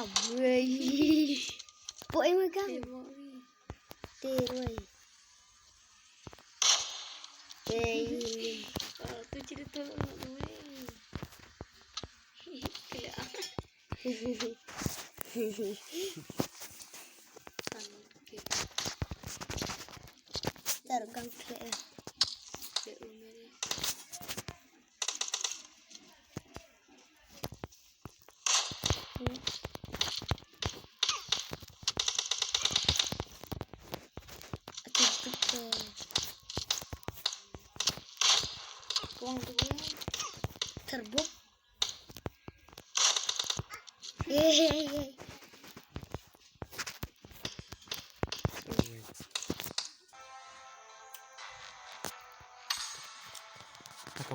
Wih, bộ em ơi căng. Tê rồi. Tê. Tôi chỉ được thôi mọi người. Targang kaya. Kuang tuh Terbuk. Hehehe.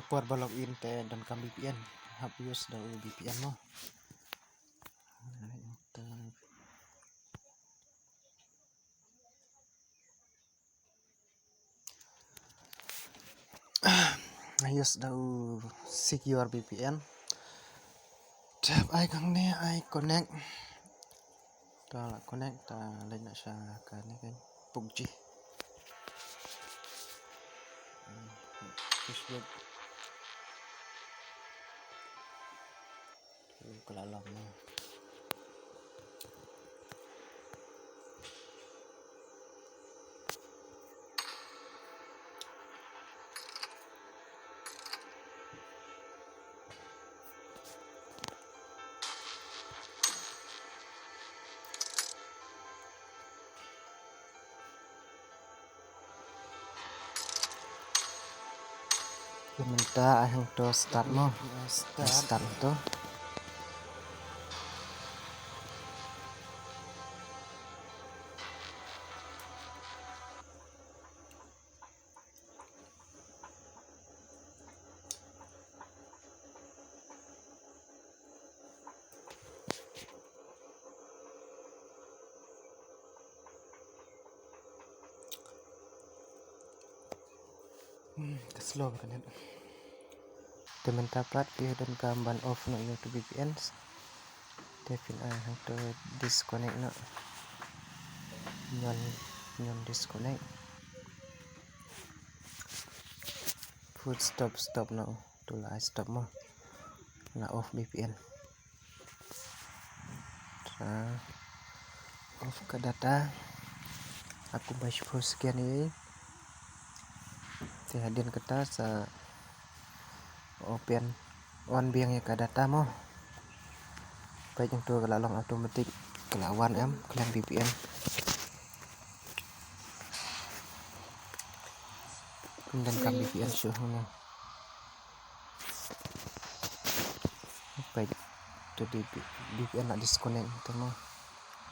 Keluar balok inte dan kam VPN hapus dah VPN mo. Ayos dah secure VPN. Tap ai kang ni ai connect. Ta connect ta lên nak sa kan ni kan PUBG. Facebook. Kalau lama. Minta yang to start mo start to slow kan ya. Minta plat dia dan gambar off no YouTube VPN. Devin yang to disconnect no. Nyon disconnect. Full stop no. Tulah stop mo. Na off VPN. Off ke data. Aku bash post sekian ini. Hadian kita sa open on biangnya ke data mo. Baik yang tu kalau otomatik kelawan kalian VPN. Dan kam VPN show mo. Baik tu di VPN nak disconnect tu mo.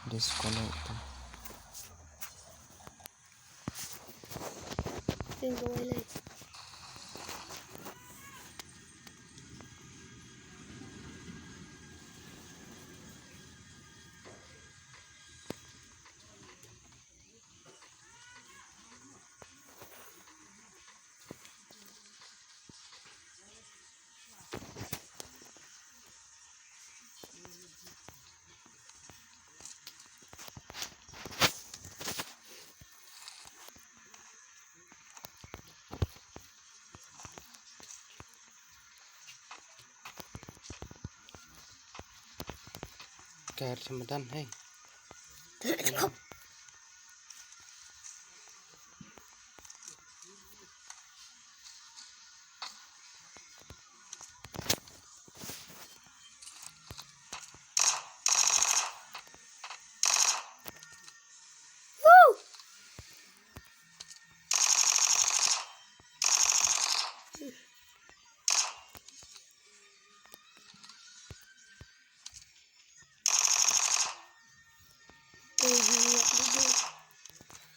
Disconnect. Tinggal lagi. Kayak semedan, hei.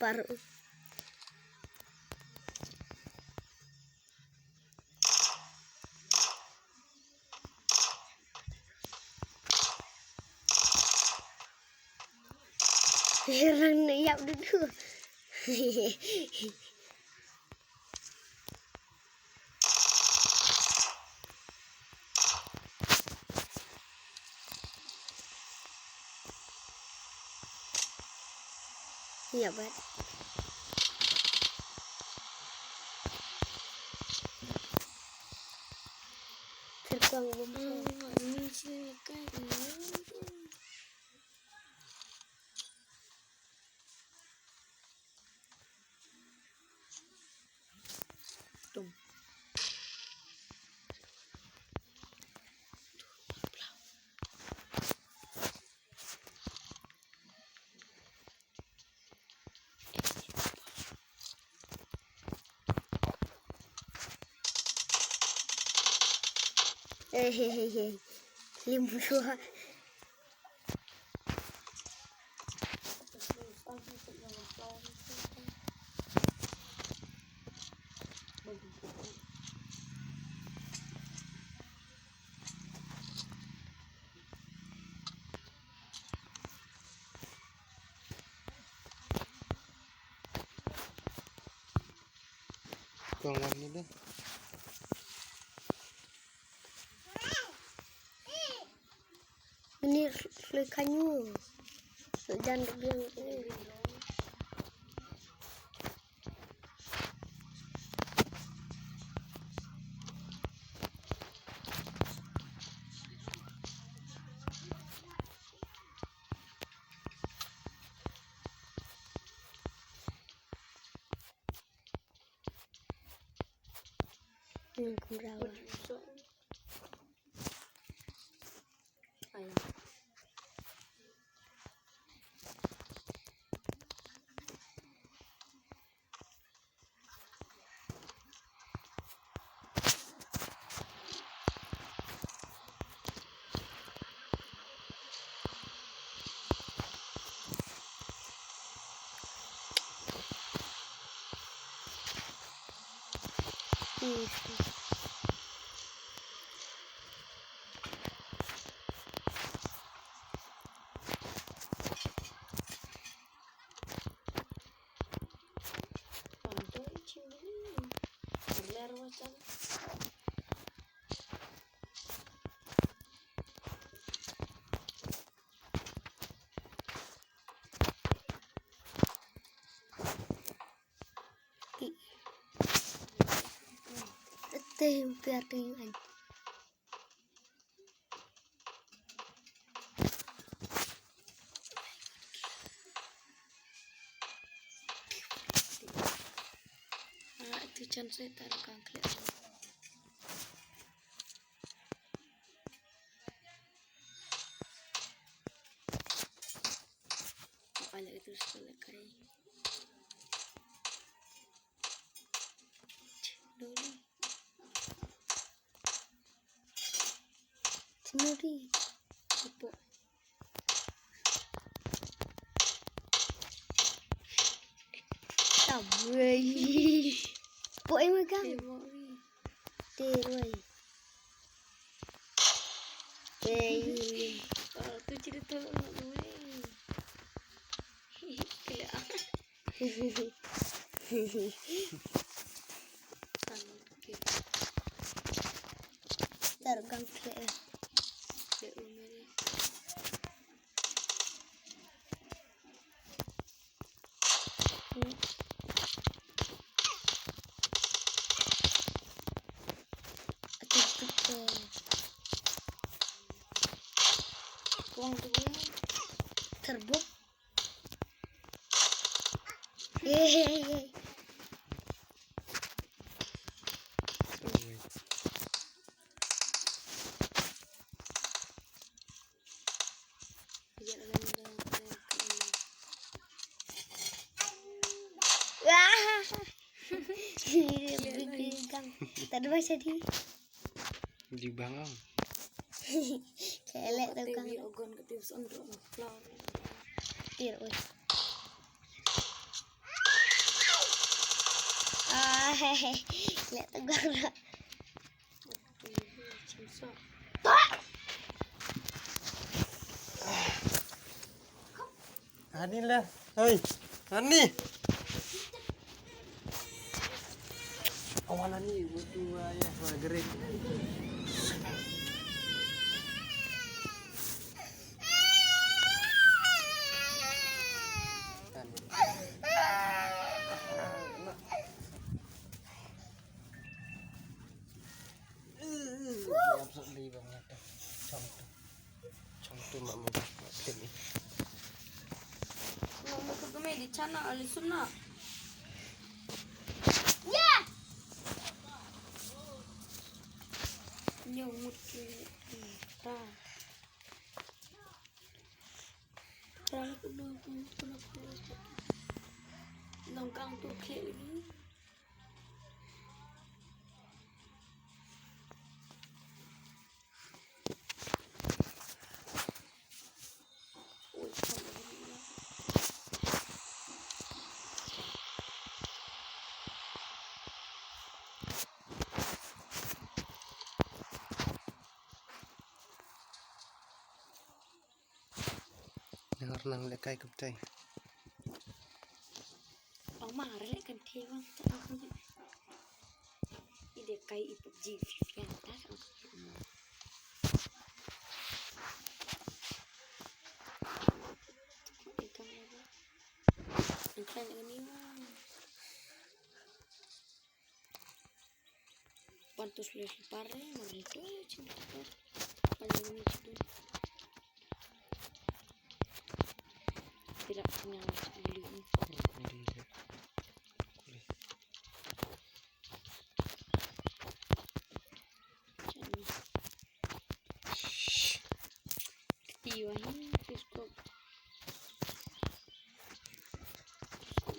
Paru. Heran niap dulu. Iya, Bet. Terbang bom. Ini sih kayak ini. Tum. Hehehe. 52. Con làm như thế. Ini lekanyu. Jangan bilang ini. Ini kumrawa. Ayah. Tempel dengan Itu chance saya taruh kangklet. Balik itu selesai. Dulu. Tinuri. Apa? Tabui. Poi megang. Memori. Teroi. Tu cerita nak dulu. Kelak. Tergang ke. Kelak umur. Kuang dulu. Terbuk. Hehehe. Wah. Pegang. Tadi masa di. Di bangau. Kelek tegang. Dewi ogon ketius untuk flower. Tir oi. Ah, hehe. Kelek tegang lah. Susah. Ani lah. Hei. Ani. Awan ani butuh ya maghrib. Kan. beli banget trong tu mak mau klip ni Mau ke kami di sana alisun nak. Ya. Nyumut ke. Rang. Rang kena longkang tu klip ni. dengar nang lekai kapten Ông mà đấy lại cần thêm không? Chắc không vậy. Đi để cây ít gì phiền ta không? Đi cầm này đó. Anh khai lại cái mà. Cuántos les parre, maldito, chingador. Para mí chulo. Tidak punya beli ini. Ketiwahin fiskop.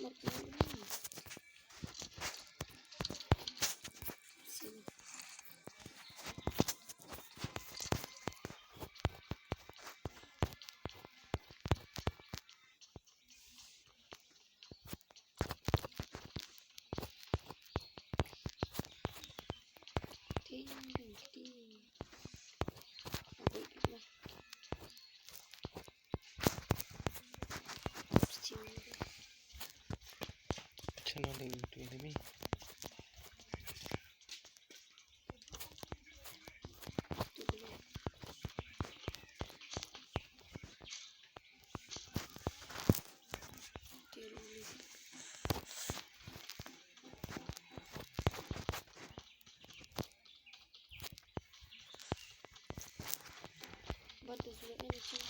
Mat ni. Sini. channel ni tu ni Batu sulit ni macam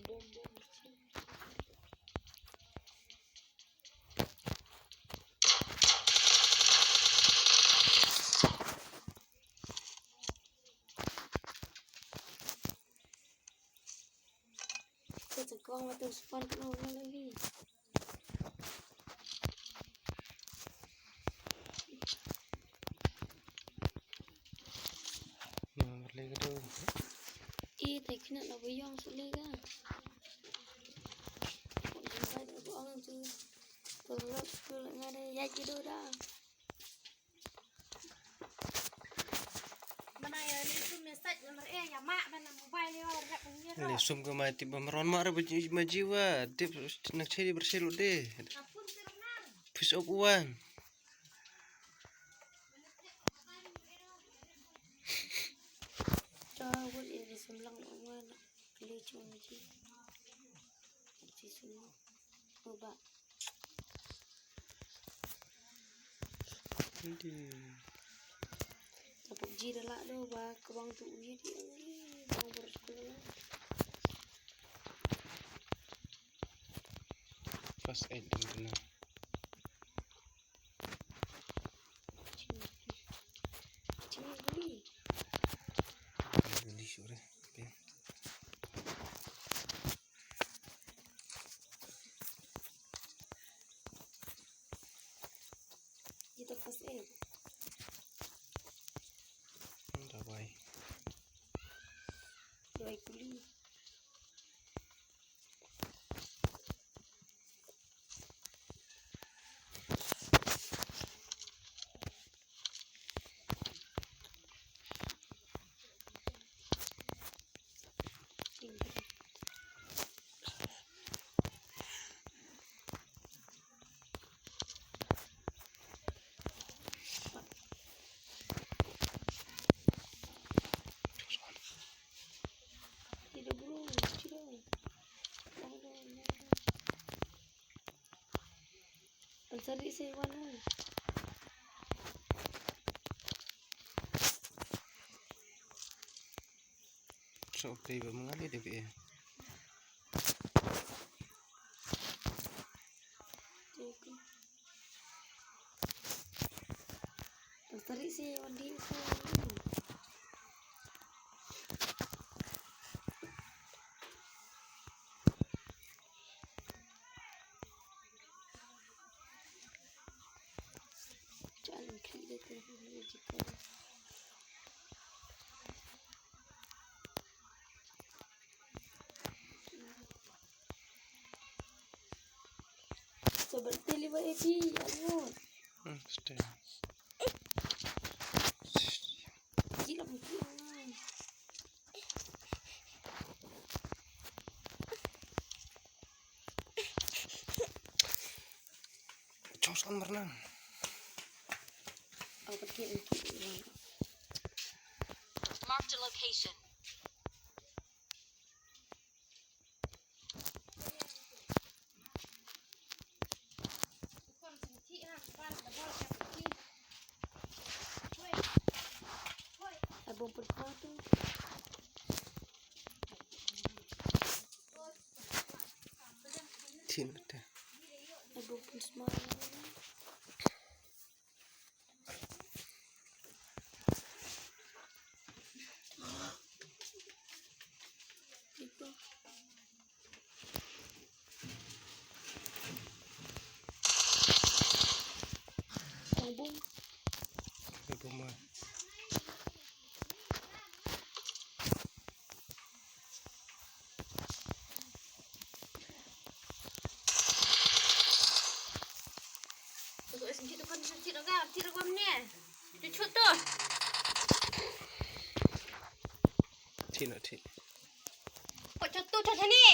bom. Kita kong atau span kena lagi. nomor lagi tu Tak kena nak bayang sekali kan. Kau jumpa ada orang tu. Terus tu nak ada ya jido dah. Mana ya ni tu message nomor ya mak mana mobile dia orang punya. ni sum ke mati bamron mak ra majiwa tip nak cari berselu deh Apun terunang. push up uang Cawat ini sembilan orang nak keli cuma je. Si semua. Ubah. Dapat ji dah lah dah bah kebang tu je dia ni. Bang bersekolah. first aid dan kena Cini beli. beli sure okay Kita first aid. dah baik Dua kuli. Sari sewan ho. So okay ba mga di DPE? Sari sewan di ko. Jalan kiri tu jika. Seperti lima edi, aduh. Stay. Gila mungkin. Cosan berenang. Aku pergi. Marked a location. Abang pergi tu. Tin deh. Abang pun semangat. Itu. Abang. Ibu mah. Tunggu SMG tu kan cik dong kan? Cik dong ni. Cucut tu. Tin. Kok cucut macam ni?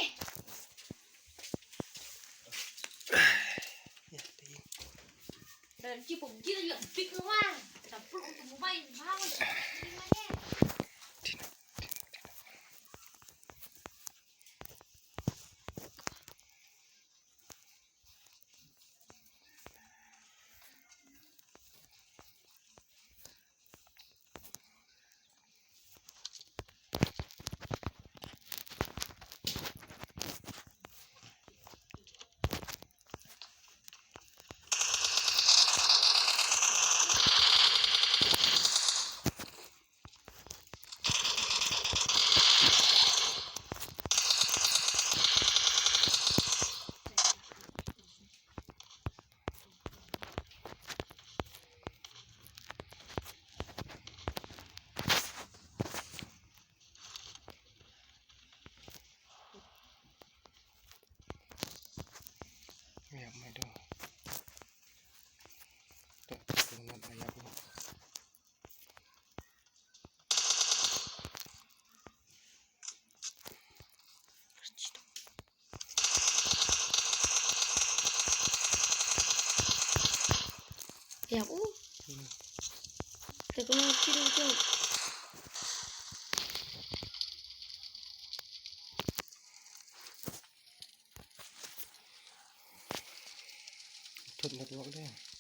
Ya, ding. Dan cik pun gila juga big rumah. Campur untuk mobile bang. Tin. Ya, mai do. Tak dengan ayam. Ya, Saya kena kira tu. Thut một lỗ đây.